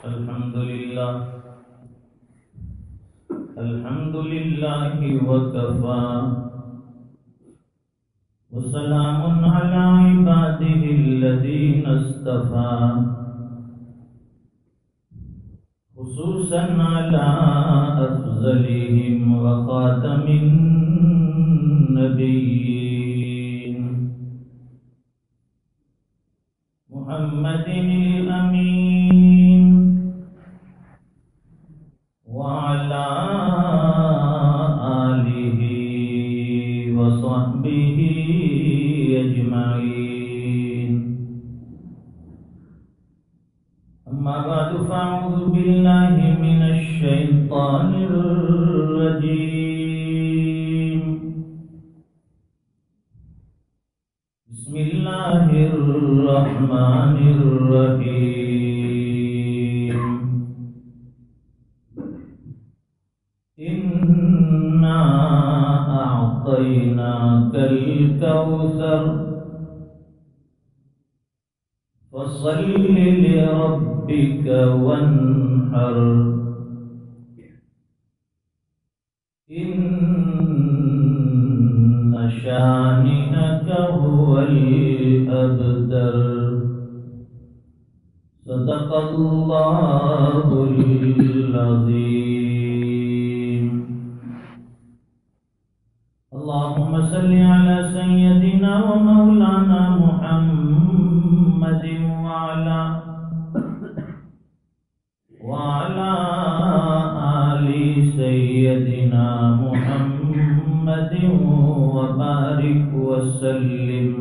الحمد لله وكفى وسلام على عباده الذين اصطفى خصوصا على أفضلهم وخاتم النبيين محمد الأمين وعلى آله وصحبه أجمعين. أما بعد فأعوذ بالله من الشيطان الرجيم. بسم الله الرحمن الرحيم. إنا أعطيناك الكوثر فصل لربك وانحر إن شانئك هو الأبتر. صدق الله العظيم. اللهم صل على سيدنا ومولانا محمد وعلى آل سيدنا محمد وبارك وسلم.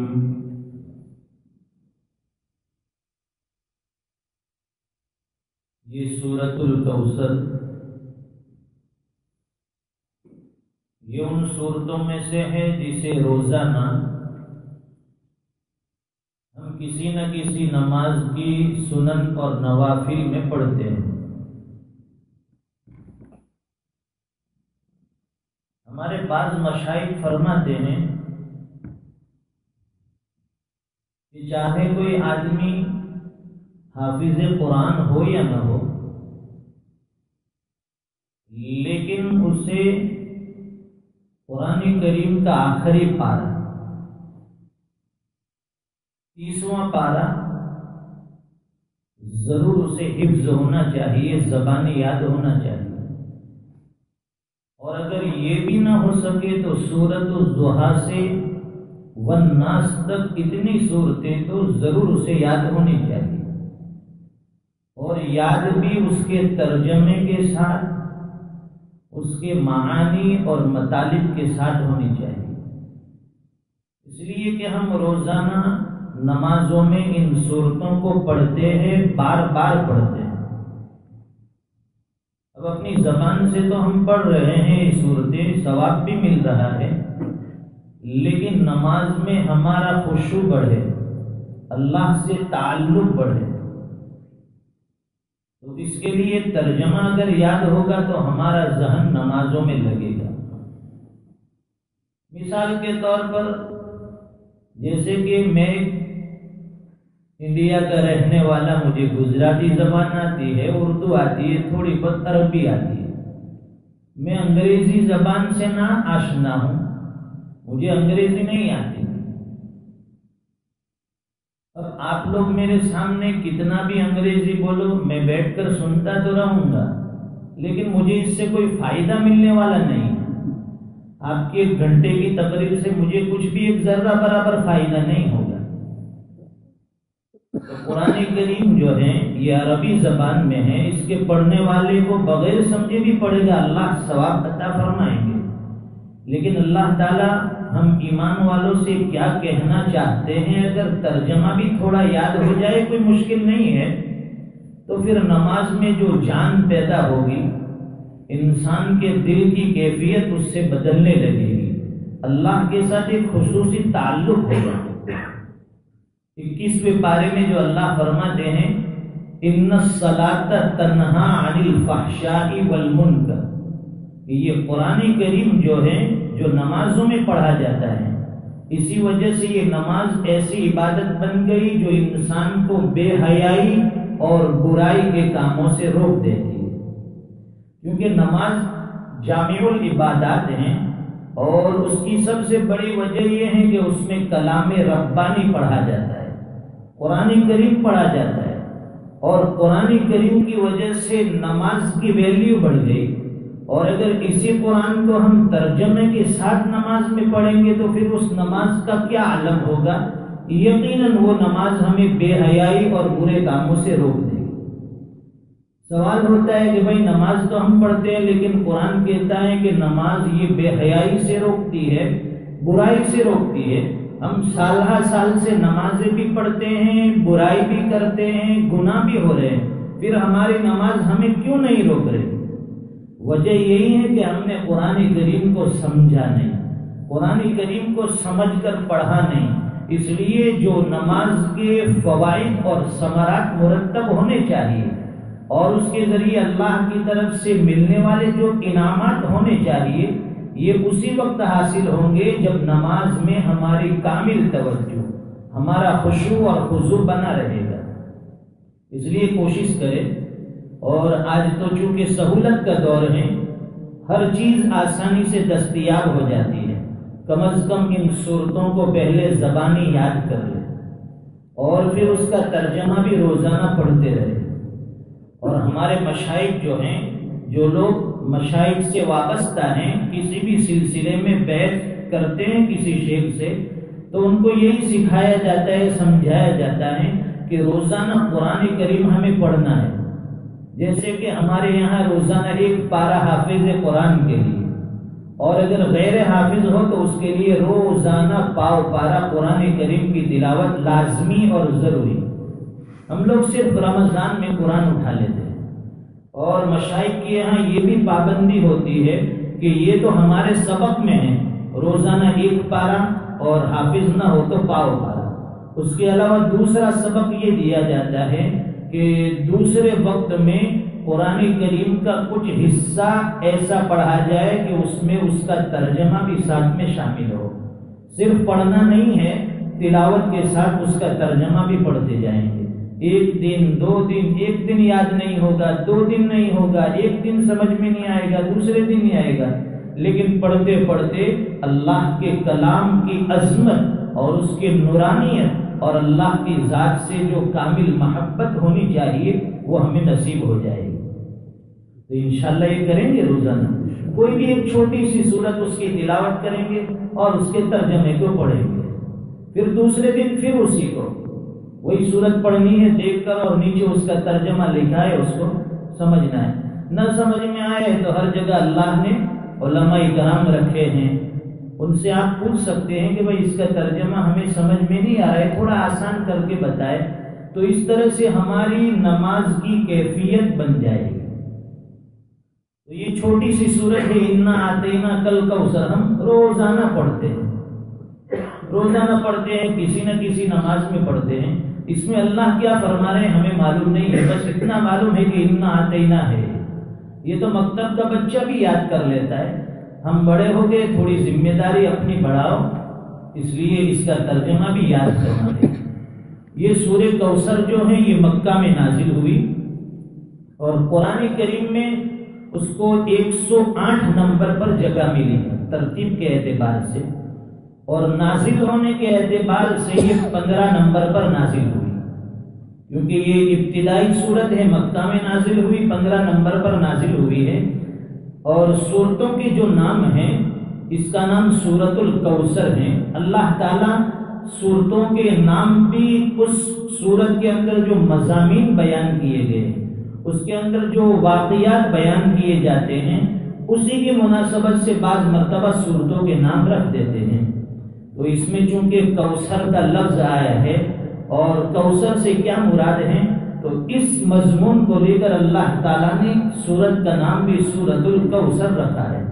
یہ سورۃ الکوثر یہ ان صورتوں میں سے ہے جسے روزانہ ہم کسی نہ کسی نماز کی سنن اور نوافل میں پڑھتے ہیں. ہمارے بعض مشائخ فرماتے ہیں کہ چاہے کوئی آدمی حافظ قرآن ہو یا نہ ہو، لیکن اسے قرآن کریم کا آخری پارہ 30واں پارہ ضرور اسے حفظ ہونا چاہیے، زبانی یاد ہونا چاہیے. اور اگر یہ بھی نہ ہو سکے تو سورۃ الضحیٰ سے والناس تک اتنی صورتیں تو ضرور اسے یاد ہونی چاہیے، اور یاد بھی اس کے ترجمے کے ساتھ، اس کے معانی اور مطالب کے ساتھ ہونی چاہیے. اس لیے کہ ہم روزانہ نمازوں میں ان صورتوں کو پڑھتے ہیں، بار بار پڑھتے ہیں. اب اپنی زبان سے تو ہم پڑھ رہے ہیں یہ صورتیں، ثواب بھی مل رہا ہے، لیکن نماز میں ہمارا خشوع بڑھے، اللہ سے تعلق بڑھے، تو اس کے لیے ترجمہ اگر یاد ہوگا تو ہمارا ذہن نمازوں میں لگے گا. مثال کے طور پر جیسے کہ میں انڈیا کا رہنے والا، مجھے گجراتی زبان آتی ہے، اردو آتی ہے، تھوڑی بہت عربی آتی ہے. میں انگریزی زبان سے نہ آشنا ہوں، مجھے انگریزی نہیں آتی. اب آپ لوگ میرے سامنے کتنا بھی انگریزی بولو، میں بیٹھ کر سنتا تو رہوں گا، لیکن مجھے اس سے کوئی فائدہ ملنے والا نہیں. آپ کے 1 گھنٹے کی تقریر سے مجھے کچھ بھی ایک ذرہ برابر فائدہ نہیں ہوگا. تو قرآن کریم جو ہے یہ عربی زبان میں ہے، اس کے پڑھنے والے کو بغیر سمجھے بھی پڑھے گا، اللہ ثواب عطا فرمائیں گے. لیکن اللہ تعالی ہم ایمان والوں سے کیا کہنا چاہتے ہیں اگر ترجمہ بھی تھوڑا یاد ہو جائے، کوئی مشکل نہیں ہے، تو پھر نماز میں جو جان پیدا ہوگی، انسان کے دل کی کیفیت اس سے بدلنے لگے گی، اللہ کے ساتھ ایک خصوصی تعلق ہوگا. 21ویں پارے میں جو اللہ فرماتے ہیں ان الصلاۃ تنہا عن الفحشاء والمنکر، یہ قرآن کریم جو ہے جو نمازوں میں پڑھا جاتا ہے، اسی وجہ سے یہ نماز ایسی عبادت بن گئی جو انسان کو بے حیائی اور برائی کے کاموں سے روک دیتی ہے، کیونکہ نماز جامع العبادات ہیں اور اس کی سب سے بڑی وجہ یہ ہے کہ اس میں کلام ربانی پڑھا جاتا ہے، قرآن کریم پڑھا جاتا ہے، اور قرآن کریم کی وجہ سے نماز کی ویلیو بڑھ گئی۔ اور اگر اسی قرآن کو ہم ترجمے کے ساتھ نماز میں پڑھیں گے تو پھر اس نماز کا کیا عالم ہوگا؟ یقیناً وہ نماز ہمیں بے حیائی اور برے کاموں سے روک دے گی۔ سوال ہوتا ہے کہ بھائی نماز تو ہم پڑھتے ہیں لیکن قرآن کہتا ہے کہ نماز یہ بے حیائی سے روکتی ہے، برائی سے روکتی ہے۔ ہم سال ہر سال سے نمازیں بھی پڑھتے ہیں، برائی بھی کرتے ہیں، گناہ بھی ہو رہے ہیں، پھر ہماری نماز ہمیں کیوں نہیں روک رہی؟ وجہ یہی ہے کہ ہم نے قرآن کریم کو سمجھا نہیں، قرآن کریم کو سمجھ کر پڑھا نہیں۔ اس لیے جو نماز کے فوائد اور ثمرات مرتب ہونے چاہیے اور اس کے ذریعے اللہ کی طرف سے ملنے والے جو انعامات ہونے چاہیے، یہ اسی وقت حاصل ہوں گے جب نماز میں ہماری کامل توجہ، ہمارا خشوع اور خضوع بنا رہے گا۔ اس لیے کوشش کریں، اور آج تو چونکہ سہولت کا دور ہے، ہر چیز آسانی سے دستیاب ہو جاتی ہے، کم از کم ان صورتوں کو پہلے زبانی یاد کر لیں اور پھر اس کا ترجمہ بھی روزانہ پڑھتے رہے۔ اور ہمارے مشائخ جو ہیں، جو لوگ مشائخ سے وابستہ ہیں، کسی بھی سلسلے میں بیعت کرتے ہیں کسی شیخ سے، تو ان کو یہی سکھایا جاتا ہے، سمجھایا جاتا ہے کہ روزانہ قرآن کریم ہمیں پڑھنا ہے۔ جیسے کہ ہمارے یہاں روزانہ ایک پارہ حافظ ہے قرآن کے لیے، اور اگر غیر حافظ ہو تو اس کے لیے روزانہ پاؤ پارہ قرآن کریم کی تلاوت لازمی اور ضروری۔ ہم لوگ صرف رمضان میں قرآن اٹھا لیتے ہیں، اور مشائخ کے یہاں یہ بھی پابندی ہوتی ہے کہ یہ تو ہمارے سبق میں ہے، روزانہ ایک پارہ، اور حافظ نہ ہو تو پاؤ پارہ۔ اس کے علاوہ دوسرا سبق یہ دیا جاتا ہے کہ دوسرے وقت میں قرآن کریم کا کچھ حصہ ایسا پڑھا جائے کہ اس میں اس کا ترجمہ بھی ساتھ میں شامل ہو۔ صرف پڑھنا نہیں ہے، تلاوت کے ساتھ اس کا ترجمہ بھی پڑھتے جائیں گے۔ ایک دن، 2 دن، ایک دن یاد نہیں ہوگا، 2 دن نہیں ہوگا، ایک دن سمجھ میں نہیں آئے گا، دوسرے دن نہیں آئے گا، لیکن پڑھتے پڑھتے اللہ کے کلام کی عظمت اور اس کے نورانیت اور اللہ کی ذات سے جو کامل محبت ہونی چاہیے وہ ہمیں نصیب ہو جائے گی۔ تو انشاءاللہ یہ کریں گے روزانہ، کوئی بھی ایک چھوٹی سی سورت اس کی تلاوت کریں گے اور اس کے ترجمے کو پڑھیں گے، پھر دوسرے دن پھر اسی کو وہی سورت پڑھنی ہے دیکھ کر، اور نیچے اس کا ترجمہ لکھا ہے، اس کو سمجھنا ہے۔ نہ سمجھ میں آئے تو ہر جگہ اللہ نے علماء کرام رکھے ہیں، ان سے آپ پوچھ سکتے ہیں کہ بھائی اس کا ترجمہ ہمیں سمجھ میں نہیں آ رہا ہے، تھوڑا آسان کر کے بتائے، تو اس طرح سے ہماری نماز کی کیفیت بن جائے گی۔ تو یہ چھوٹی سی سورت ہے انا آتینا کل کوثر، ہم روزانہ پڑھتے ہیں، روزانہ پڑھتے ہیں، کسی نہ کسی نماز میں پڑھتے ہیں۔ اس میں اللہ کیا فرما رہے ہیں ہمیں معلوم نہیں ہے، بس اتنا معلوم ہے کہ انا آتینا ہے۔ یہ تو مکتب کا بچہ بھی یاد کر لیتا ہے، ہم بڑے ہو گئے، تھوڑی ذمہ داری اپنی بڑھاؤ، اس لیے اس کا ترجمہ بھی یاد کرنا ہے۔ یہ سورہ کوثر جو ہے یہ مکہ میں نازل ہوئی، اور قرآن کریم میں اس کو 108 نمبر پر جگہ ملی ترتیب کے اعتبار سے، اور نازل ہونے کے اعتبار سے یہ 15 نمبر پر نازل ہوئی، کیونکہ یہ ابتدائی سورت ہے، مکہ میں نازل ہوئی، 15 نمبر پر نازل ہوئی ہے۔ اور سورتوں کے جو نام ہیں، اس کا نام سورۃ الکوثر ہے۔ اللہ تعالیٰ سورتوں کے نام بھی اس سورت کے اندر جو مضامین بیان کیے گئے ہیں، اس کے اندر جو واقعات بیان کیے جاتے ہیں، اسی کی مناسبت سے بعض مرتبہ سورتوں کے نام رکھ دیتے ہیں۔ تو اس میں چونکہ کوثر کا لفظ آیا ہے، اور کوثر سے کیا مراد ہے، تو اس مضمون کو لے کر اللہ تعالیٰ نے سورت کا نام بھی سورۃ الکوثر رکھا ہے۔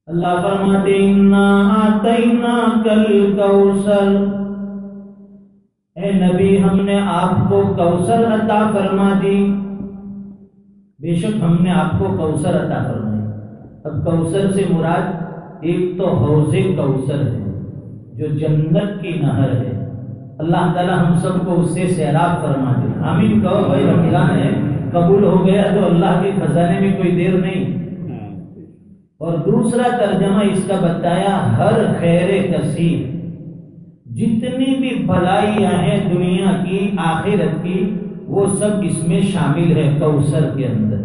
اللہ فرماتے انا آتیناک الکوثر، اے نبی ہم نے آپ کو کوثر عطا فرما دی، بے شک ہم نے آپ کو کوثر عطا فرمائی۔ اب کوثر سے مراد ایک تو حوض کوثر ہے جو جنت کی نہر ہے، اللہ تعالی ہم سب کو اس سے سیراب فرما دے۔ آمین کہو بھائی، رمضان ہے، قبول ہو گیا تو اللہ کے خزانے میں کوئی دیر نہیں۔ اور دوسرا ترجمہ اس کا بتایا، ہر خیر کثیر، جتنی بھی بھلائیاں ہیں دنیا کی آخرت کی، وہ سب اس میں شامل ہے کوثر کے اندر۔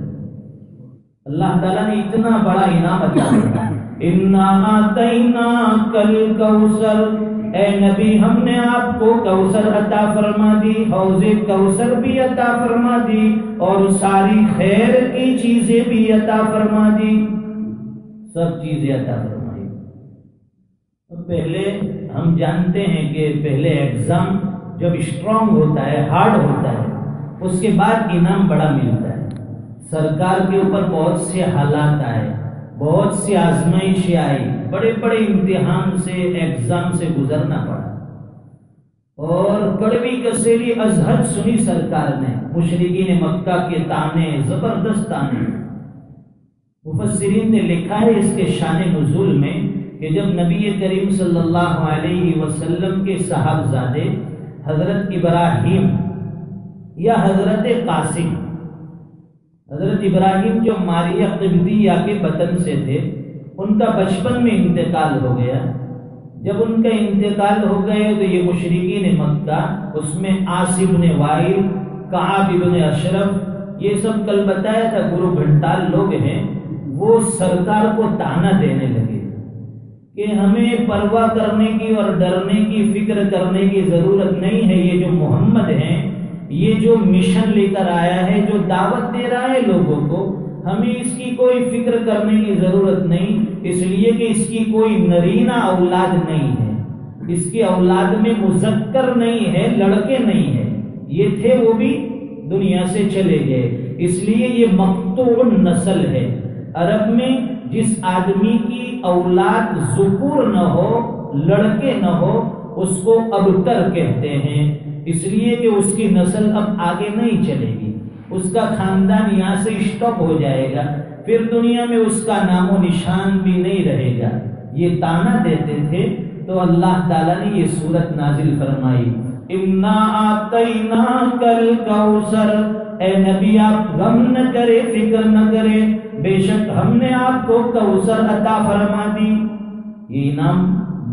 اللہ تعالیٰ نے اتنا بڑا انعام عطا کیا، اِنَّا أَعْطَيْنَاكَ الْكَوْثَرَ، اے نبی ہم نے آپ کو کوثر عطا فرما دی، حوض کوثر بھی عطا فرما دی، اور ساری خیر کی چیزیں بھی عطا فرما دی، سب چیزیں عطا فرمائی۔ پہلے ہم جانتے ہیں کہ پہلے ایگزام جب اسٹرانگ ہوتا ہے، ہارڈ ہوتا ہے، اس کے بعد انعام بڑا ملتا ہے۔ سرکار کے اوپر بہت سے حالات آئے، بہت سی آزمائشیں آئی، بڑے بڑے امتحان سے، ایگزام سے گزرنا پڑا، اور کڑوی کسیلی ازحد سنی سرکار نے، مشرکین مکہ کے طعنے، زبردست طعنے۔ مفسرین نے لکھا ہے اس کے شان نزول میں کہ جب نبی کریم صلی اللہ علیہ وسلم کے صاحبزادے حضرت ابراہیم یا حضرت قاسم، حضرت ابراہیم جو ماریہ قبطیہ کے بطن سے تھے، ان کا بچپن میں انتقال ہو گیا۔ جب ان کا انتقال ہو گیا تو یہ مشرکین مکہ، اس میں عاص بن وائل، کعب بن اشرف، یہ سب کل بتایا تھا گرو گھنٹال لوگ ہیں، وہ سرکار کو طعنہ دینے لگے کہ ہمیں پرواہ کرنے کی اور ڈرنے کی، فکر کرنے کی ضرورت نہیں ہے، یہ جو محمد ہیں، یہ جو مشن لے کر آیا ہے، جو دعوت دے رہا ہے لوگوں کو، ہمیں اس کی کوئی فکر کرنے کی ضرورت نہیں، اس لیے کہ اس کی کوئی نرینہ اولاد نہیں ہے، اس کی اولاد میں مذکر نہیں ہے، لڑکے نہیں ہیں، یہ تھے وہ بھی دنیا سے چلے گئے، اس لیے یہ مقطوع النسل ہے۔ عرب میں جس آدمی کی اولاد ذکور نہ ہو، لڑکے نہ ہو، اس کو ابتر کہتے ہیں، اس لیے کہ اس کی نسل اب آگے نہیں چلے گی، اس کا خاندان یہاں سے اسٹاپ ہو جائے گا، پھر دنیا میں اس کا نام و نشان بھی نہیں رہے گا۔ یہ طعنہ دیتے تھے، تو اللہ تعالیٰ نے یہ سورت نازل فرمائی، اِنَّا أَعْطَيْنَاكَ الْكَوْثَرَ، اے نبی آپ غم نہ کرے، فکر نہ کرے، بے شک ہم نے آپ کو کوثر عطا فرما دی۔ یہ انعام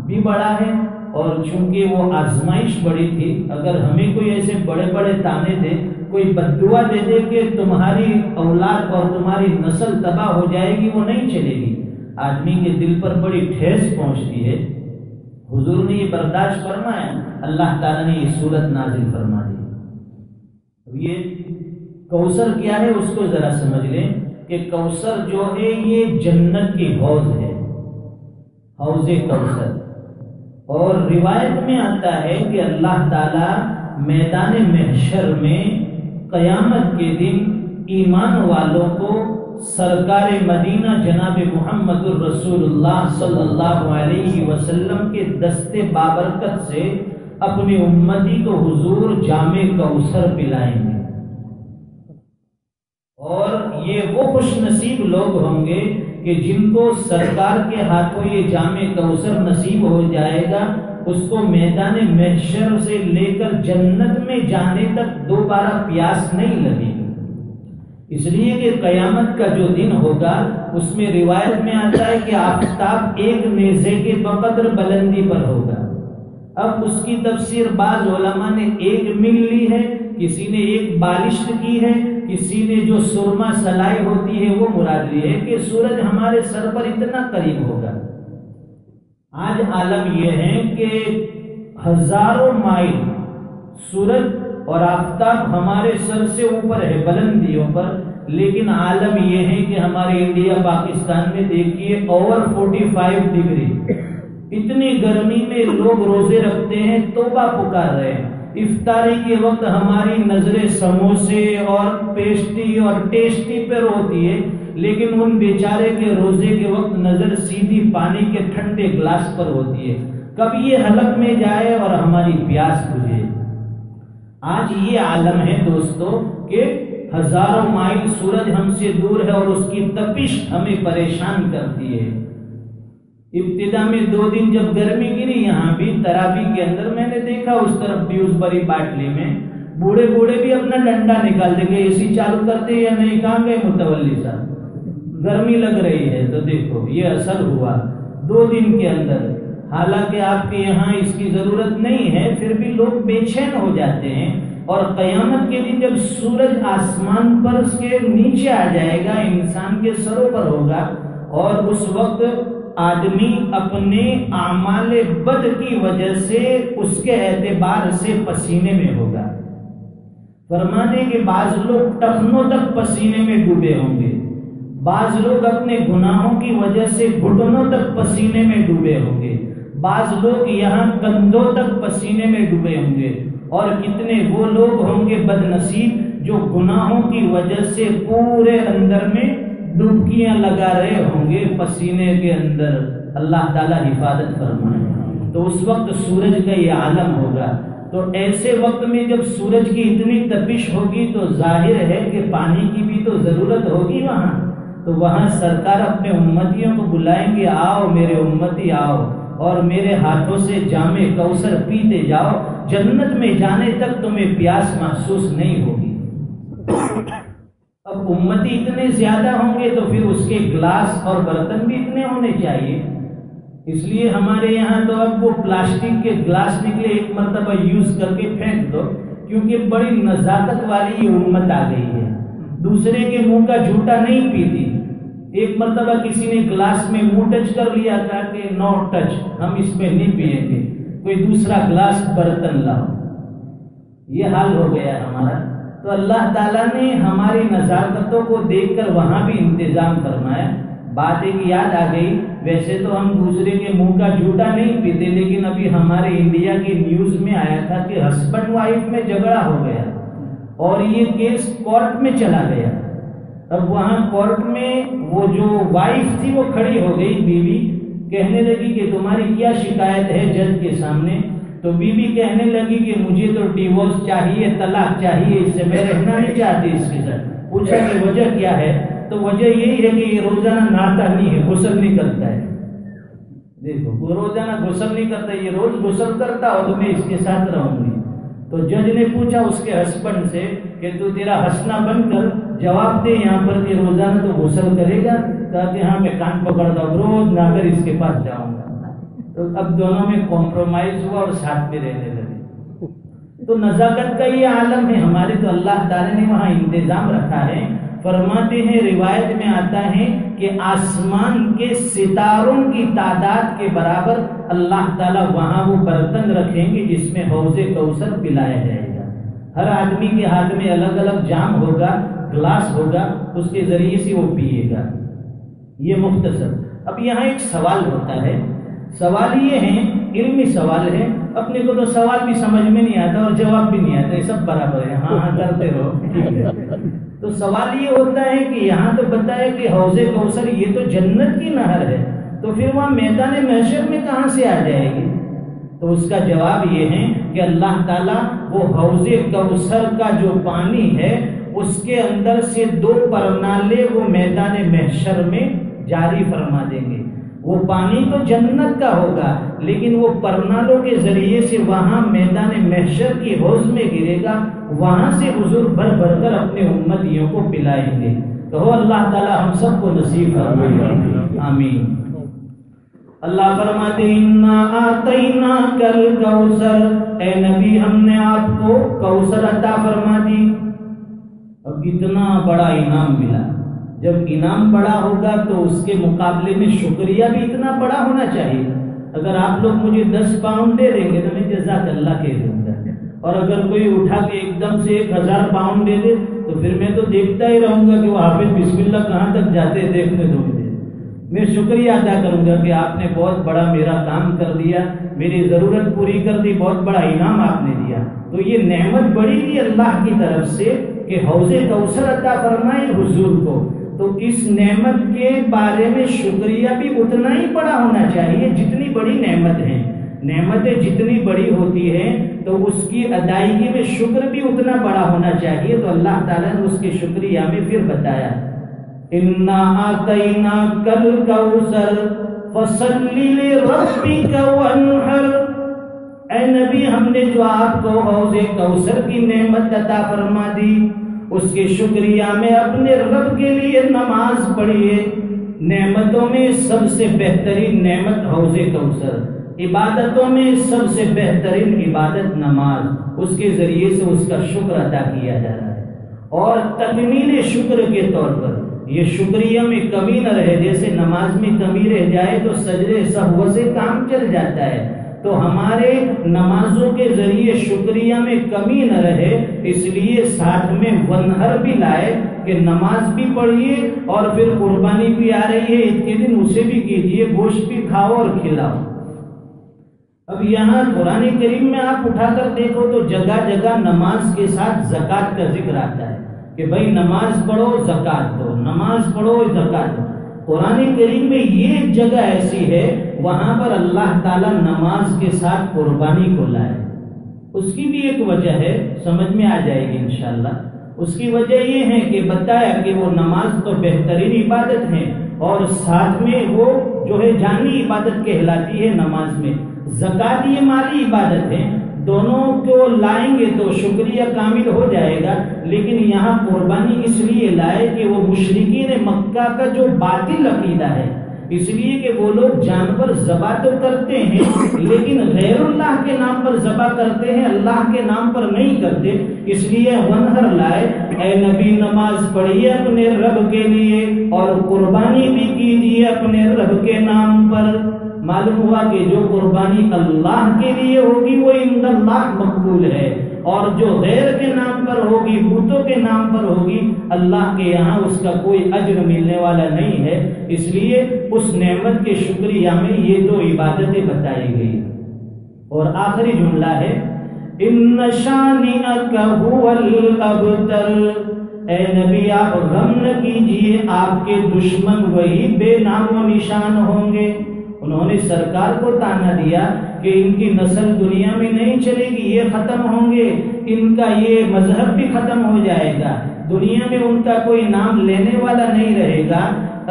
بھی بڑا ہے، اور چونکہ وہ آزمائش بڑی تھی، اگر ہمیں کوئی ایسے بڑے بڑے طعنے دے، کوئی بد دعا دے دے کہ تمہاری اولاد اور تمہاری نسل تباہ ہو جائے گی، وہ نہیں چلے گی، آدمی کے دل پر بڑی ٹھیس پہنچتی ہے۔ حضور نے یہ برداشت فرمایا، اللہ تعالیٰ نے یہ سورت نازل فرما دی۔ اب یہ کوثر کیا ہے اس کو ذرا سمجھ لیں کہ کوثر جو ہے یہ جنت کی حوض ہے، حوض کوثر۔ اور روایت میں آتا ہے کہ اللہ تعالیٰ میدان محشر میں قیامت کے دن ایمان والوں کو سرکار مدینہ جناب محمد الرسول اللہ صلی اللہ علیہ وسلم کے دست بابرکت سے اپنی امتی کو حضور جام کوثر پلائیں گے، اور یہ وہ خوش نصیب لوگ ہوں گے کہ جن کو سرکار کے ہاتھوں یہ جام کوثر نصیب ہو جائے گا، اس کو میدان محشر سے لے کر جنت میں جانے تک دوبارہ پیاس نہیں لگے گی۔ اس لیے کہ قیامت کا جو دن ہوگا، اس میں روایت میں آتا ہے کہ آفتاب ایک نیزے کے بقدر بلندی پر ہوگا۔ اب اس کی تفسیر بعض علماء نے 1 میل لی ہے، کسی نے 1 بالشت کی ہے، کسی نے جو سرما سلائی ہوتی ہے وہ مراد لی ہے کہ سورج ہمارے سر پر اتنا قریب ہوگا۔ آج عالم یہ ہے کہ ہزاروں مائل سورج اور آفتاب ہمارے سر سے اوپر ہے، بلندیوں پر، لیکن عالم یہ ہے کہ ہمارے انڈیا پاکستان میں دیکھیے اوور 45 ڈگری، اتنی گرمی میں لوگ روزے رکھتے ہیں، توبہ پکار رہے ہیں۔ افطاری کے وقت ہماری نظریں سموسے اور پیسٹی اور ٹیسٹی پر ہوتی ہے، لیکن ان بیچارے کے روزے کے وقت نظر سیدھی پانی کے ٹھنڈے گلاس پر ہوتی ہے، کب یہ حلق میں جائے اور ہماری پیاس بجھے۔ آج یہ عالم ہے دوستو کہ ہزاروں مائل سورج ہم سے دور ہے اور اس کی تپش ہمیں پریشان کرتی ہے۔ ابتدا میں 2 دن جب گرمی گری یہاں بھی تراویح کے اندر، میں نے دیکھا اس طرف ڈیوزبری باٹلی میں بوڑھے بوڑھے بھی اپنا ڈنڈا نکال دیں گے، اے سی چالو کرتے یا نہیں، کہاں گئے متولی صاحب، گرمی لگ رہی ہے تو دیکھو یہ اثر ہوا 2 دن کے اندر۔ حالانکہ آپ کے یہاں اس کی ضرورت نہیں ہے، پھر بھی لوگ بے چین ہو جاتے ہیں۔ اور قیامت کے دن جب سورج آسمان پر کے نیچے آ جائے گا، انسان کے سروں پر ہوگا، اور اس وقت آدمی اپنے اعمال بد کی وجہ سے اس کے اعتبار سے پسینے میں ہوگا۔ فرماتے کہ بعض لوگ ٹخنوں تک پسینے میں ڈوبے ہوں گے، بعض لوگ اپنے گناہوں کی وجہ سے گھٹنوں تک پسینے میں ڈوبے ہوں گے، بعض لوگ یہاں کندھوں تک پسینے میں ڈوبے ہوں گے، اور کتنے وہ لوگ ہوں گے بد نصیب جو گناہوں کی وجہ سے پورے اندر میں ڈبکیاں لگا رہے ہوں گے پسینے کے اندر۔ اللہ تعالیٰ حفاظت فرمائے۔ تو اس وقت سورج کا یہ عالم ہوگا۔ تو ایسے وقت میں جب سورج کی اتنی تپش ہوگی تو ظاہر ہے کہ پانی کی بھی تو ضرورت ہوگی وہاں۔ تو وہاں سرکار اپنے امتیوں کو بلائیں گے، آؤ میرے امتی آؤ، اور میرے ہاتھوں سے جام کوثر پیتے جاؤ، جنت میں جانے تک تمہیں پیاس محسوس نہیں ہوگی۔ اب امتی اتنے زیادہ ہوں گے تو پھر اس کے گلاس اور برتن بھی اتنے ہونے چاہیے۔ اس لیے ہمارے یہاں تو اب وہ پلاسٹک کے گلاس نکلے، ایک مرتبہ یوز کر کے پھینک دو، کیونکہ بڑی نزاکت والی یہ امت آ گئی ہے، دوسرے کے منہ کا جھوٹا نہیں پیتی۔ ایک مرتبہ کسی نے گلاس میں منہ ٹچ کر لیا تھا کہ نو ٹچ، ہم اس میں نہیں پیئیں گے، کوئی دوسرا گلاس برتن لاؤ۔ یہ حال ہو گیا ہمارا۔ تو اللہ تعالیٰ نے ہماری نزاکتوں کو دیکھ کر وہاں بھی انتظام فرمایا۔ بات ایک یاد آ گئی، ویسے تو ہم دوسرے کے منہ کا جھوٹا نہیں پیتے، لیکن ابھی ہمارے انڈیا کی نیوز میں آیا تھا کہ ہسبینڈ وائف میں جھگڑا ہو گیا اور یہ کیس کورٹ میں چلا گیا۔ اب وہاں کورٹ میں وہ جو وائف تھی وہ کھڑی ہو گئی، بیوی کہنے لگی کہ تمہاری کیا شکایت ہے جج کے سامنے؟ تو بیوی کہنے لگی کہ مجھے تو ڈیورس چاہیے، طلاق چاہیے، اس سے میں رہنا نہیں چاہتی اس کے ساتھ۔ پوچھا کہ وجہ کیا ہے؟ تو وجہ یہی ہے کہ یہ روزانہ نہاتا نہیں ہے، غسل نہیں کرتا ہے۔ دیکھو، وہ روزانہ غسل نہیں کرتا، یہ روز غسل کرتا ہو تو میں اس کے ساتھ رہوں گی۔ تو جج نے پوچھا اس کے ہسبینڈ سے کہ تو تیرا ہنسنا بند کر، جواب دے یہاں پر کہ روزانہ تو غسل کرے گا؟ کہتے ہاں میں کان پکڑتا ہوں، روز نہ کر اس کے پاس جاؤں گا۔ تو اب دونوں میں کمپرومائز ہوا اور ساتھ میں رہنے لگے۔ تو نزاکت کا یہ عالم ہے ہمارے، تو اللہ تعالیٰ نے وہاں انتظام رکھا ہے۔ فرماتے ہیں، روایت میں آتا ہے کہ آسمان کے ستاروں کی تعداد کے برابر اللہ تعالیٰ وہاں وہ برتن رکھیں گے جس میں حوض کوثر پلایا جائے گا۔ ہر آدمی کے ہاتھ میں الگ الگ جام ہوگا، گلاس ہوگا، اس کے ذریعے سے وہ پیے گا۔ یہ مختصر۔ اب یہاں ایک سوال ہوتا ہے، سوال یہ ہے، علمی سوال ہے، اپنے کو تو سوال بھی سمجھ میں نہیں آتا اور جواب بھی نہیں آتا، یہ سب برابر ہے، ہاں ہاں کرتے رہو، ٹھیک ہے۔ تو سوال یہ ہوتا ہے کہ یہاں تو بتایا کہ حوض کوثر یہ تو جنت کی نہر ہے، تو پھر وہاں میدان محشر میں کہاں سے آ جائے گی؟ تو اس کا جواب یہ ہے کہ اللہ تعالیٰ وہ حوض کوثر کا جو پانی ہے اس کے اندر سے 2 پرنالے وہ میدان محشر میں جاری فرما دیں گے۔ وہ پانی تو جنت کا ہوگا، لیکن وہ پرنالوں کے ذریعے سے وہاں میدان محشر کی حوض میں گرے گا، وہاں سے حضور بھر بھر کر اپنے امتیوں کو پلائیں گے۔ کہو اللہ تعالی ہم سب کو نصیب فرمائے، آمین۔ اللہ فرماتے ہیں اِنَّا أَعْطَيْنَاكَ الْكَوْثَرَ، اے نبی ہم نے آپ کو کوثر عطا فرما دی۔ اب اتنا بڑا انعام ملا، جب انعام بڑا ہوگا تو اس کے مقابلے میں شکریہ بھی اتنا بڑا ہونا چاہیے۔ اگر آپ لوگ مجھے 10 پاؤنڈ دے دیں گے تو میں جزاک اللہ کہہ دوں گا، اور اگر کوئی اٹھا کے ایک دم سے 1000 پاؤنڈ دے دے تو پھر میں تو دیکھتا ہی رہوں گا کہ وہ حافظ بسم اللہ کہاں تک جاتے ہیں، دیکھنے دو مجھے۔ میں شکریہ ادا کروں گا کہ آپ نے بہت بڑا میرا کام کر دیا، میری ضرورت پوری کر دی، بہت بڑا انعام آپ نے دیا۔ تو یہ نعمت بڑی تھی اللہ کی طرف سے کہ حوض کوثر عطا فرمائے حضور کو، تو اس نعمت کے بارے میں شکریہ بھی اتنا ہی بڑا ہونا چاہیے جتنی بڑی نعمت ہے۔ نعمتیں جتنی بڑی ہوتی ہیں تو اس کی ادائیگی میں شکر بھی اتنا بڑا ہونا چاہیے۔ تو اللہ تعالیٰ نے اس کے شکریہ میں پھر بتایا اِنَّا أَعْطَيْنَاكَ الْكَوْثَرَ فَصَلِّ لِرَبِّكَ وَانْحَرْ، اے نبی ہم نے جو آپ کو حوض کوثر کی نعمت عطا فرما دی اس کے شکریہ میں اپنے رب کے لیے نماز پڑھیے۔ نعمتوں میں سب سے بہترین نعمت حوض کوثر، عبادتوں میں سب سے بہترین عبادت نماز، اس کے ذریعے سے اس کا شکر ادا کیا جا رہا ہے۔ اور تکمیل شکر کے طور پر یہ شکریہ میں کمی نہ رہے، جیسے نماز میں کمی رہ جائے تو سجدے سہو سے کام چل جاتا ہے، تو ہمارے نمازوں کے ذریعے شکریہ میں کمی نہ رہے، اس لیے ساتھ میں ونہر بھی لائے کہ نماز بھی پڑھیے اور پھر قربانی بھی آ رہی ہے عید کے دن، اسے بھی کیجیے، گوشت بھی کھاؤ اور کھلاؤ۔ اب یہاں قرآن کریم میں آپ اٹھا کر دیکھو تو جگہ جگہ نماز کے ساتھ زکوٰۃ کا ذکر آتا ہے کہ بھائی نماز پڑھو زکوٰۃ دو، نماز پڑھو زکوٰۃ دو۔ قرآن کریم میں یہ ایک جگہ ایسی ہے وہاں پر اللہ تعالیٰ نماز کے ساتھ قربانی کو لائے۔ اس کی بھی ایک وجہ ہے، سمجھ میں آ جائے گی انشاءاللہ۔ اس کی وجہ یہ ہے کہ بتایا کہ وہ نماز تو بہترین عبادت ہے اور ساتھ میں وہ جو ہے جانی عبادت کہلاتی ہے نماز میں، زکوٰۃ یہ مالی عبادت ہے، دونوں کو لائیں گے تو شکریہ کامل ہو جائے گا۔ لیکن یہاں قربانی اس لیے لائے کہ وہ مشرکین مکہ کا جو باطل عقیدہ ہے، اس لیے کہ وہ لوگ جانور ذبح تو کرتے ہیں لیکن غیر اللہ کے نام پر ذبح کرتے ہیں، اللہ کے نام پر نہیں کرتے، اس لیے ونہر لائے، اے نبی نماز پڑھیے اپنے رب کے لیے اور قربانی بھی کیجیے اپنے رب کے نام پر۔ معلوم ہوا کہ جو قربانی اللہ کے لیے ہوگی وہ عند اللہ مقبول ہے، اور جو غیر کے نام پر ہوگی، بتوں کے نام پر ہوگی، اللہ کے یہاں اس کا کوئی اجر ملنے والا نہیں ہے۔ اس لیے اس نعمت کے شکریہ میں یہ دو عبادتیں بتائی گئی۔ اور آخری جملہ ہے ان شانئک ھو الابتر، اے نبی آپ غم نہ کیجیے، آپ کے دشمن وہی بے نام و نشان ہوں گے۔ انہوں نے سرکار کو تانا دیا کہ ان کی نسل دنیا میں نہیں چلے گی، یہ ختم ہوں گے، ان کا یہ مذہب بھی ختم ہو جائے گا، دنیا میں ان کا کوئی نام لینے والا نہیں رہے گا۔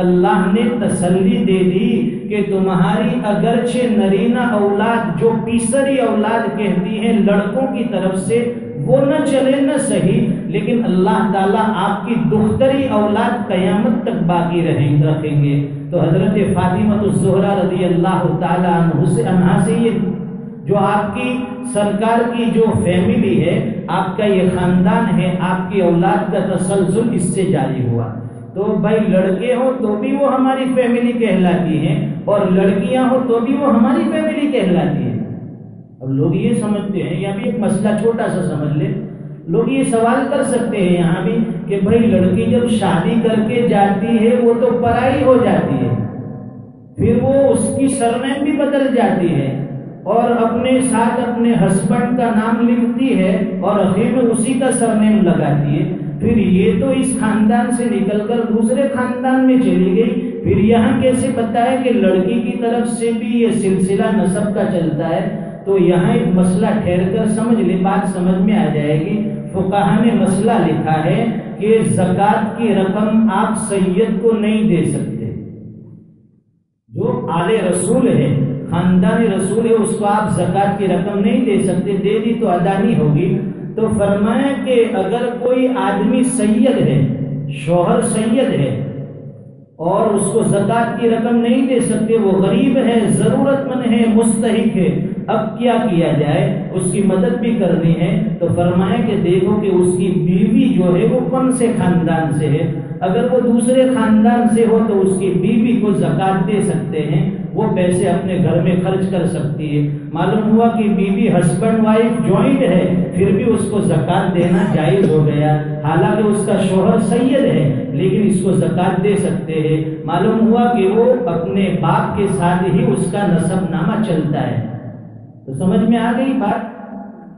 اللہ نے تسلی دے دی کہ تمہاری اگرچہ نرینہ اولاد جو تیسری اولاد کہتی ہیں لڑکوں کی طرف سے وہ نہ چلے نہ صحیح، لیکن اللہ تعالیٰ آپ کی دختری اولاد قیامت تک باقی رکھیں گے۔ تو حضرت فاطمہ الزہرا رضی اللہ تعالیٰ عنہا سے یہ جو آپ کی سرکار کی جو فیملی ہے، آپ کا یہ خاندان ہے، آپ کی اولاد کا تسلسل اس سے جاری ہوا۔ تو بھائی لڑکے ہوں تو بھی وہ ہماری فیملی کہلاتی ہیں اور لڑکیاں ہوں تو بھی وہ ہماری فیملی کہلاتی ہیں۔ اب لوگ یہ سمجھتے ہیں، یا بھی ایک مسئلہ چھوٹا سا سمجھ لے، لوگ یہ سوال کر سکتے ہیں یہاں بھی کہ بھائی لڑکی جب شادی کر کے جاتی ہے وہ تو پرائی ہو جاتی ہے، پھر وہ اس کی سرنیم بھی بدل جاتی ہے اور اپنے ساتھ اپنے ہسبینڈ کا نام لکھتی ہے اور آخر میں اسی کا سرنیم لگاتی ہے، پھر یہ تو اس خاندان سے نکل کر دوسرے خاندان میں چلی گئی، پھر یہاں کیسے بتایا کہ لڑکی کی طرف سے بھی یہ سلسلہ نسب کا چلتا ہے؟ تو یہاں ایک مسئلہ ٹھہر کر سمجھ لے، بات سمجھ میں آ جائے گی۔ فقہا نے مسئلہ لکھا ہے کہ زکوٰۃ کی رقم آپ سید کو نہیں دے سکتے، جو آل رسول ہے، خاندان رسول ہے، اس کو آپ زکوٰۃ کی رقم نہیں دے سکتے، دے دی تو ادا نہیں ہوگی۔ تو فرمایا کہ اگر کوئی آدمی سید ہے، شوہر سید ہے اور اس کو زکوٰۃ کی رقم نہیں دے سکتے، وہ غریب ہے، ضرورت مند ہے، مستحق ہے، اب کیا کیا جائے؟ اس کی مدد بھی کرنی ہے۔ تو فرمایا کہ دیکھو کہ اس کی بیوی جو ہے وہ کون سے خاندان سے ہے، اگر وہ دوسرے خاندان سے ہو تو اس کی بیوی کو زکوٰۃ دے سکتے ہیں، وہ پیسے اپنے گھر میں خرچ کر سکتی ہے۔ معلوم ہوا کہ بیوی ہسبینڈ وائف جوائنٹ ہے، پھر بھی اس کو زکوٰۃ دینا جائز ہو گیا، حالانکہ اس کا شوہر سید ہے لیکن اس کو زکوٰۃ دے سکتے ہیں۔ معلوم ہوا کہ وہ اپنے باپ کے ساتھ ہی اس کا نسب نامہ چلتا ہے۔ تو سمجھ میں آ گئی بات؟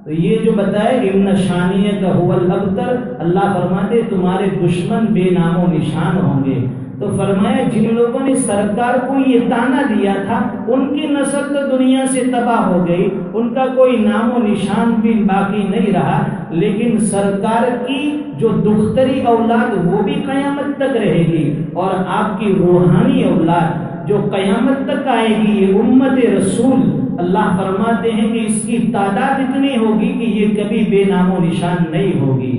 تو یہ جو بتائے ان شانیہ کا هو الابتر، اللہ فرماتے تمہارے دشمن بے نام و نشان ہوں گے۔ تو فرمایا جن لوگوں نے سرکار کو یہ تانا دیا تھا ان کی نسل تو دنیا سے تباہ ہو گئی، ان کا کوئی نام و نشان بھی باقی نہیں رہا، لیکن سرکار کی جو دختری اولاد وہ بھی قیامت تک رہے گی، اور آپ کی روحانی اولاد جو قیامت تک آئے گی، یہ امت رسول اللہ فرماتے ہیں کہ اس کی تعداد اتنی ہوگی کہ یہ کبھی بے نام و نشان نہیں ہوگی۔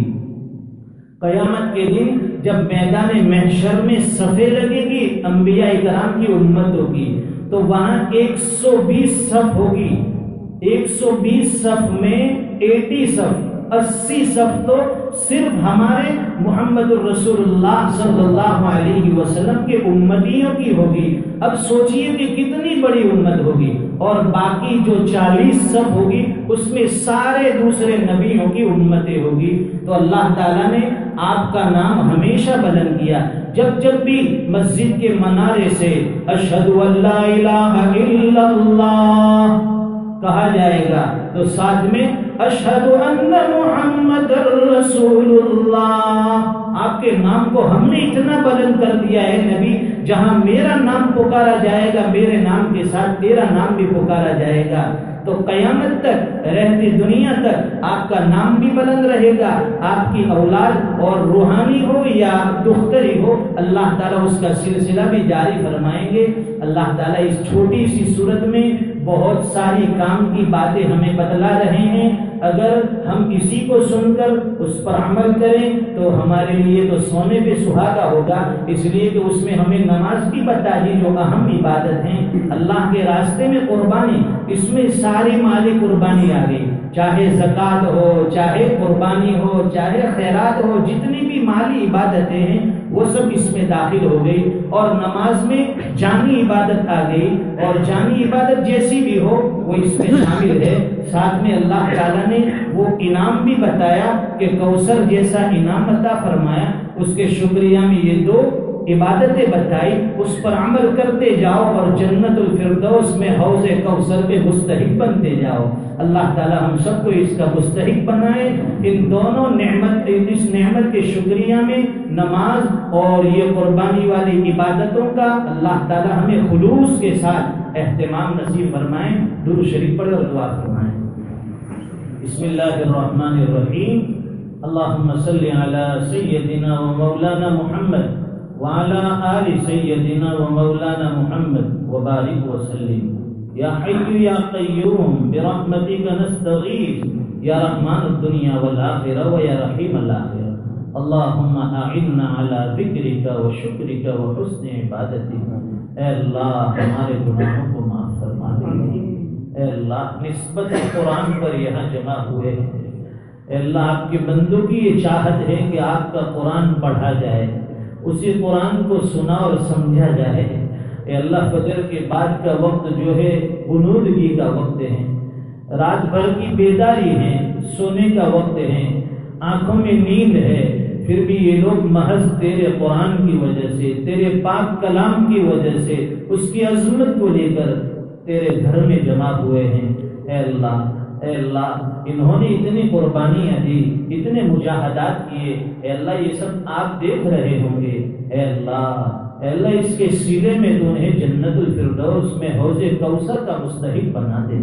قیامت کے دن جب میدان محشر میں صفیں لگے گی انبیاء کرام کی امتوں کی، تو وہاں 120 صف ہوگی۔ 120 صف میں 80 صف 80 صف تو صرف ہمارے محمد الرسول اللہ صلی اللہ علیہ وسلم کے امتیوں کی ہوگی۔ اب سوچئے کہ کتنی بڑی امت ہوگی، اور باقی جو 40 صف ہوگی اس میں سارے دوسرے نبیوں کی امتیں ہوگی۔ تو اللہ تعالیٰ نے آپ کا نام ہمیشہ بلند کیا۔ جب جب بھی مسجد کے منارے سے اشہد ان لا الہ الا اللہ کہا جائے گا تو ساتھ میں اشہد ان محمد رسول اللہ، آپ کے نام کو ہم نے اتنا بلند کر دیا ہے نبی، جہاں میرا نام پکارا جائے گا میرے نام کے ساتھ تیرا نام بھی پکارا جائے گا۔ تو قیامت تک رہتی دنیا تک آپ کا نام بھی بلند رہے گا، آپ کی اولاد اور روحانی ہو یا دختری ہو، اللہ تعالیٰ اس کا سلسلہ بھی جاری فرمائیں گے۔ اللہ تعالیٰ اس چھوٹی سی صورت میں بہت ساری کام کی باتیں ہمیں بتلا رہے ہیں۔ اگر ہم اسی کو سن کر اس پر عمل کریں تو ہمارے لیے تو سونے پہ سہاگا ہوگا، اس لیے کہ اس میں ہمیں نماز بھی بتا دی جو اہم عبادت ہیں، اللہ کے راستے میں قربانی، اس میں ساری مالی قربانی آ گئی، چاہے زکوٰۃ ہو، چاہے قربانی ہو، چاہے خیرات ہو، جتنی بھی مالی عبادتیں ہیں وہ سب اس میں داخل ہو گئی، اور نماز میں جانی عبادت آ گئی، اور جانی عبادت جیسی بھی ہو وہ اس میں شامل ہے۔ ساتھ میں اللہ تعالیٰ نے وہ انعام بھی بتایا کہ کوثر جیسا انعام عطا فرمایا، اس کے شکریہ میں یہ 2 عبادتیں بتائی، اس پر عمل کرتے جاؤ اور جنت الفردوس میں حوض کوثر کے مستحق بنتے جاؤ۔ اللہ تعالی ہم سب کو اس کا مستحق بنائے۔ ان دونوں اس نعمت کے شکریہ میں نماز اور یہ قربانی والی عبادتوں کا اللہ تعالی ہمیں خلوص کے ساتھ اہتمام نصیب فرمائیں۔ درود شریف پڑھ اور دعا فرمائیں۔ بسم اللہ الرحمن الرحیم۔ اللہم صلی علی سیدنا و مولانا محمد وعلى آل سيدنا ومولانا محمد وبارك وسلم يا حي يا قيوم برحمتك نستغيث يا رحمن الدنيا والآخرة ويا رحيم الآخرة اللهم أعنا على ذكرك وشكرك وحسن عبادتك۔ اے اللہ ہمارے گناہوں کو معاف فرما دے۔ اے اللہ نسبت قرآن پر یہاں جمع ہوئے ہیں، اے اللہ آپ کے بندوں کی یہ چاہت ہے کہ آپ کا قرآن پڑھا جائے، اسی قرآن کو سنا اور سمجھا جائے۔ اے اللہ فجر کے بعد کا وقت جو ہے غنودگی کا وقت ہے، رات بھر کی بیداری ہے، سونے کا وقت ہے، آنکھوں میں نیند ہے، پھر بھی یہ لوگ محض تیرے قرآن کی وجہ سے، تیرے پاک کلام کی وجہ سے، اس کی عظمت کو لے کر تیرے گھر میں جمع ہوئے ہیں۔ اے اللہ انہوں نے اتنی قربانیاں دی، اتنے مجاہدات کیے، اے اللہ یہ سب آپ دیکھ رہے ہوں گے۔ اے اللہ اس کے سیلے میں تو انہیں جنت الفردوس میں حوض کوثر کا مستحق بنا دے۔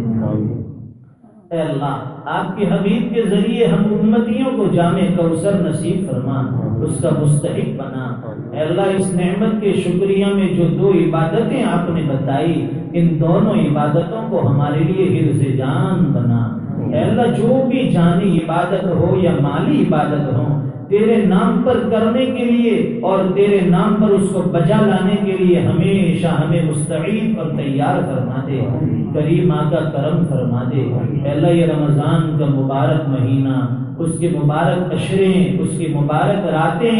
اے اللہ آپ کے حبیب کے ذریعے ہم امتیوں کو جامع کوثر نصیب فرما، اس کا مستحق بنا۔ اے اللہ اس نعمت کے شکریہ میں جو 2 عبادتیں آپ نے بتائی، ان دونوں عبادتوں کو ہمارے لیے حرز جان بنا۔ اے اللہ جو بھی جانی عبادت ہو یا مالی عبادت ہو، تیرے نام پر کرنے کے لیے اور تیرے نام پر اس کو بجا لانے کے لیے ہمیشہ ہمیں مستعد اور تیار فرما دے۔ کریم آقا کرم فرما دے۔ اے اللہ یہ رمضان کا مبارک مہینہ، اس کے مبارک عشریں، اس کی مبارک راتیں،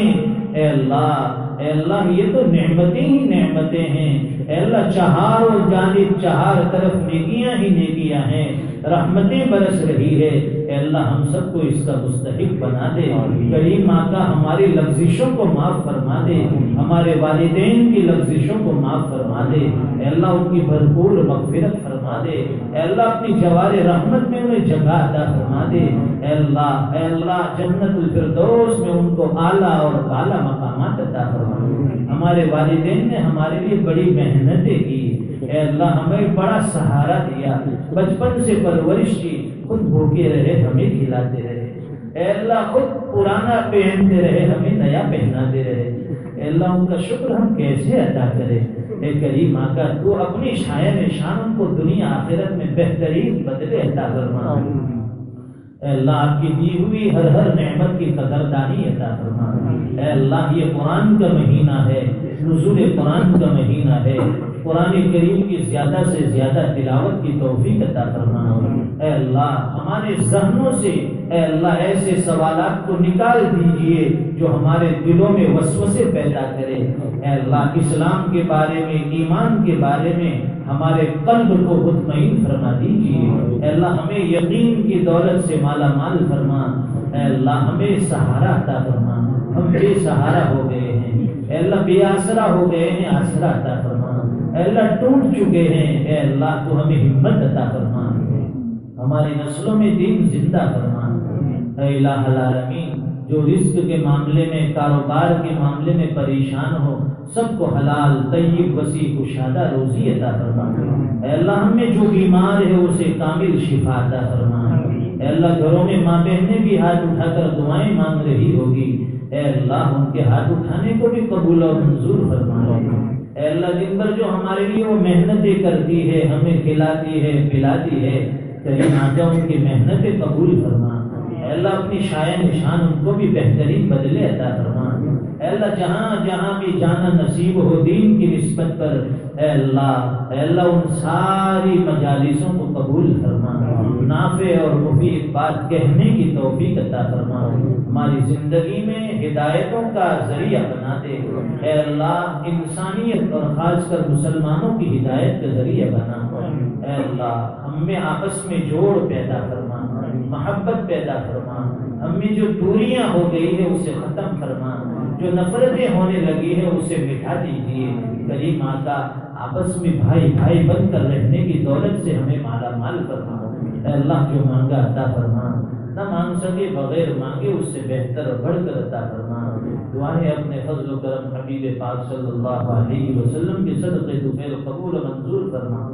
اے اللہ یہ تو نعمتیں ہی نعمتیں ہیں۔ اے اللہ چہاروں جانب چہار طرف نیکیاں ہی نیکیاں ہیں، رحمتیں برس رہی ہے۔ اے اللہ ہم سب کو اس کا مستحق بنا دے۔ کریم آقا ہماری لغزشوں کو معاف فرما دے، ہمارے والدین کی لغزشوں کو معاف فرما دے۔ اے اللہ ان کی بھرپور مغفرت فرما دے۔ اے اللہ اپنی جوار رحمت میں انہیں جگہ عطا فرما دے۔ اے اللہ جنت الفردوس میں ان کو اعلیٰ اور بالا مقامات عطا فرما دے۔ ہمارے والدین نے ہمارے لیے بڑی محنتیں کی، اے اللہ ہمیں بڑا سہارا دیا، بچپن سے پرورش کی، خود بھوکے رہے ہمیں کھلاتے رہے، اے اللہ خود پرانا پہنتے رہے ہمیں نیا پہناتے رہے۔ اے اللہ ان کا شکر ہم کیسے ادا کریں؟ اے کریم آقا تو اپنی شاعر شان کو دنیا آخرت میں بہترین بدلے عطا فرما۔ اے اللہ آپ کی دی ہوئی ہر ہر نعمت کی قدردانی عطا فرما۔ اے اللہ یہ قرآن کا مہینہ ہے، نزول قرآن کا مہینہ ہے، قرآن کریم کی زیادہ سے زیادہ تلاوت کی توفیق عطا فرما۔ اے اللہ ہمارے ذہنوں سے اے اللہ ایسے سوالات کو نکال دیجئے جو ہمارے دلوں میں وسوسے پیدا کرے۔ اے اللہ اسلام کے بارے میں، ایمان کے بارے میں ہمارے قلب کو مطمئن فرما دیجئے۔ اے اللہ ہمیں یقین کی دولت سے مالا مال فرما۔ اے اللہ ہمیں سہارا عطا فرما، ہم بے سہارا ہو گئے ہیں، اے اللہ بے آسرا ہو گئے ہیں، آسرا عطا فرما۔ اے اللہ ٹوٹ چکے ہیں، اے اللہ تو ہمیں ہمت عطا فرما، ہماری نسلوں میں دین زندہ فرما۔ اے الہ العالمین جو رزق کے معاملے میں، کاروبار کے معاملے میں پریشان ہو، سب کو حلال طیب وسیع کشادہ روزی عطا فرما۔ اے اللہ ہم میں جو بیمار ہے اسے کامل شفا عطا فرما۔ اے اللہ گھروں میں ماں بہنیں بھی ہاتھ اٹھا کر دعائیں مانگ رہی ہوگی، اے اللہ ان کے ہاتھ اٹھانے کو بھی قبول اور منظور فرما۔ اے اللہ دن بھر جو ہمارے لیے وہ محنتیں کرتی ہے، ہمیں کھلاتی ہے پلاتی ہے، کریم آقا ان کی محنتیں قبول فرما۔ اے اللہ اپنی شاعر نشان ان کو بھی بہترین بدلے عطا فرما۔ اے اللہ جہاں جہاں بھی جانا نصیب ہو دین کی نسبت پر، اے اللہ ان ساری مجالسوں کو قبول فرما، نافع اور مفید بات کہنے کی توفیق عطا فرما، ہماری زندگی میں ہدایتوں کا ذریعہ بنا دے۔ اے اللہ انسانیت اور خاص کر مسلمانوں کی ہدایت کا ذریعہ بنا۔ اے اللہ ہم میں آپس میں جوڑ پیدا فرما، محبت پیدا فرما، ہم میں جو دوریاں ہو گئی ہے اسے ختم فرما، جو نفرتیں ہونے لگی ہے اسے مٹا دیجیے۔ کریم آقا آپس میں بھائی بھائی بن کر رہنے کی دولت سے ہمیں مالا مال فرما۔ اے اللہ جو مانگا عطا فرما، نہ مانگ سکے بغیر مانگے اس سے بہتر بڑھ کر عطا فرما۔ دعائیں اپنے فضل و کرم حبیب پاک صلی اللہ علیہ وسلم کے صدقے تو خیر قبول و منظور فرما۔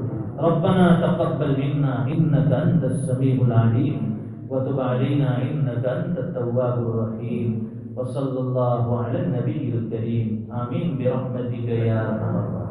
ربنا تقبل منا انك انت السميع العليم وتب علينا انك انت التواب الرحيم وصلى الله على النبي الكريم آمين برحمتك يا ارحم الراحمين۔